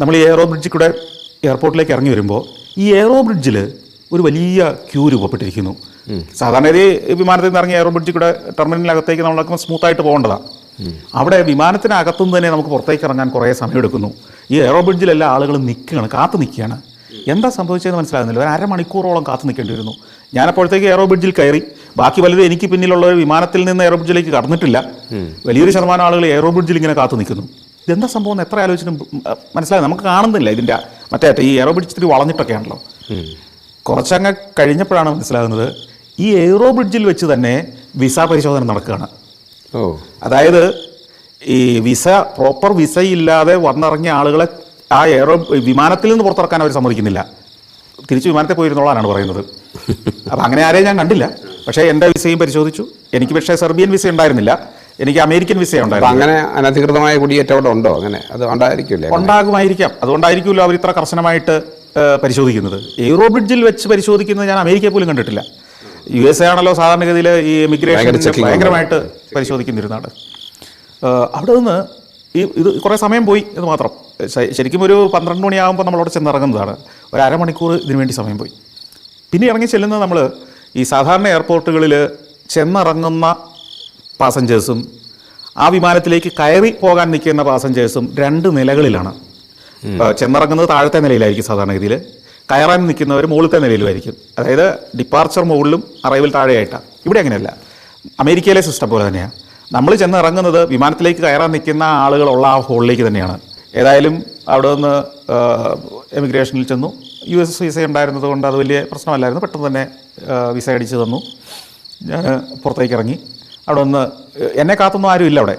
നമ്മൾ ഈ എയറോ ബ്രിഡ്ജിൽ കൂടെ എയർപോർട്ടിലേക്ക് ഇറങ്ങി വരുമ്പോൾ ഈ എയറോ ബ്രിഡ്ജിൽ ഒരു വലിയ ക്യൂ രൂപപ്പെട്ടിരിക്കുന്നു. സാധാരണ ഈ വിമാനത്തിൽ നിന്ന് ഇറങ്ങി എയറോ ബ്രിഡ്ജിൽ കൂടെ ടെർമിനലിനകത്തേക്ക് നമ്മളൊക്കെ സ്മൂത്തായിട്ട് പോകേണ്ടതാണ്. അവിടെ വിമാനത്തിനകത്തുനിന്ന് തന്നെ നമുക്ക് പുറത്തേക്ക് ഇറങ്ങാൻ കുറേ സമയമെടുക്കുന്നു. ഈ എയറോ ബ്രിഡ്ജിലെല്ലാം ആളുകൾ നിൽക്കുകയാണ്, കാത്തു നിൽക്കുകയാണ്. എന്താ സംഭവിച്ചതെന്ന് മനസ്സിലാകുന്നില്ല. ഒരു അരമണിക്കൂറോളം കാത്തു നിൽക്കേണ്ടി വരുന്നു. ഞാനപ്പോഴത്തേക്ക് എയറോ ബ്രിഡ്ജിൽ കയറി. ബാക്കി പലരും എനിക്ക് പിന്നിലുള്ള ഒരു വിമാനത്തിൽ നിന്ന് എയറോ ബ്രിഡ്ജിലേക്ക് കടന്നിട്ടില്ല. വലിയൊരു ശതമാനം ആളുകൾ എയറോ ബ്രിഡ്ജിൽ ഇങ്ങനെ കാത്തു നിൽക്കുന്നു. ഇതെന്താ സംഭവം എത്ര ആലോചിച്ചിട്ടും മനസ്സിലാകും. നമുക്ക് കാണുന്നില്ല ഇതിൻ്റെ മറ്റേ ഈ എയറോ ബ്രിഡ്ജ് ഇത്തിരി വളഞ്ഞിട്ടൊക്കെയാണല്ലോ. കുറച്ചങ്ങ് കഴിഞ്ഞപ്പോഴാണ് മനസ്സിലാകുന്നത് ഈ എയറോ ബ്രിഡ്ജിൽ വെച്ച് തന്നെ വിസ പരിശോധന നടക്കുകയാണ്. അതായത് ഈ പ്രോപ്പർ വിസ ഇല്ലാതെ വന്നിറങ്ങിയ ആളുകളെ ആ വിമാനത്തിൽ നിന്ന് പുറത്തിറക്കാൻ അവർ സമ്മതിക്കുന്നില്ല. തിരിച്ച് വിമാനത്തിൽ പോയിരുന്നോളാനാണ് പറയുന്നത്. അപ്പം അങ്ങനെ ആരെയും ഞാൻ കണ്ടില്ല. പക്ഷേ എൻ്റെ വിസയും പരിശോധിച്ചു. എനിക്ക് പക്ഷേ സെർബിയൻ വിസ ഉണ്ടായിരുന്നില്ല, എനിക്ക് അമേരിക്കൻ വിസ ഉണ്ടായിരുന്നു. അങ്ങനെ അനധികൃതമായ കുടിയേറ്റം അവിടെ ഉണ്ടോ? അങ്ങനെ അത് ഉണ്ടാകുമായിരിക്കാം. അതുകൊണ്ടായിരിക്കുമല്ലോ അവർ ഇത്ര കർശനമായിട്ട് പരിശോധിക്കുന്നത്. എയറോ ബ്രിഡ്ജിൽ വെച്ച് പരിശോധിക്കുന്നത് ഞാൻ അമേരിക്കയെ പോലും കണ്ടിട്ടില്ല. USA ആണല്ലോ സാധാരണഗതിയിൽ ഈ ഇമിഗ്രേഷൻ ഭയങ്കരമായിട്ട് പരിശോധിക്കുന്നിരുന്നാണ്. അവിടെ നിന്ന് ഇത് കുറേ സമയം പോയി എന്ന് മാത്രം. ശരിക്കും ഒരു 12 മണിയാകുമ്പോൾ നമ്മളവിടെ ചെന്നിറങ്ങുന്നതാണ്. ഒരു അരമണിക്കൂർ ഇതിനു വേണ്ടി സമയം പോയി. പിന്നെ ഇറങ്ങി ചെല്ലുന്നത് നമ്മൾ ഈ സാധാരണ എയർപോർട്ടുകളിൽ ചെന്നിറങ്ങുന്ന പാസഞ്ചേഴ്സും ആ വിമാനത്തിലേക്ക് കയറി പോകാൻ നിൽക്കുന്ന പാസഞ്ചേഴ്സും 2 നിലകളിലാണ്. ചെന്നിറങ്ങുന്നത് താഴത്തെ നിലയിലായിരിക്കും സാധാരണഗതിയിൽ, കയറാൻ നിൽക്കുന്നവർ മുകളിലത്തെ നിലയിലുമായിരിക്കും. അതായത് ഡിപ്പാർച്ചർ മുകളിലും അറൈവൽ താഴെയായിട്ടാണ്. ഇവിടെ അങ്ങനെയല്ല, അമേരിക്കയിലെ സിസ്റ്റം പോലെ തന്നെയാണ്. നമ്മൾ ചെന്ന് ഇറങ്ങുന്നത് വിമാനത്തിലേക്ക് കയറാൻ നിൽക്കുന്ന ആളുകളുള്ള ആ ഹോളിലേക്ക് തന്നെയാണ്. ഏതായാലും അവിടെ നിന്ന് എമിഗ്രേഷനിൽ ചെന്നു. US വിസ ഉണ്ടായിരുന്നത് കൊണ്ട് അത് വലിയ പ്രശ്നമല്ലായിരുന്നു. പെട്ടെന്ന് തന്നെ വിസ അടിച്ച് തന്നു. ഞാൻ പുറത്തേക്ക് ഇറങ്ങി. അവിടെ നിന്ന് എന്നെ കാത്തൊന്നും ആരും ഇല്ല അവിടെ.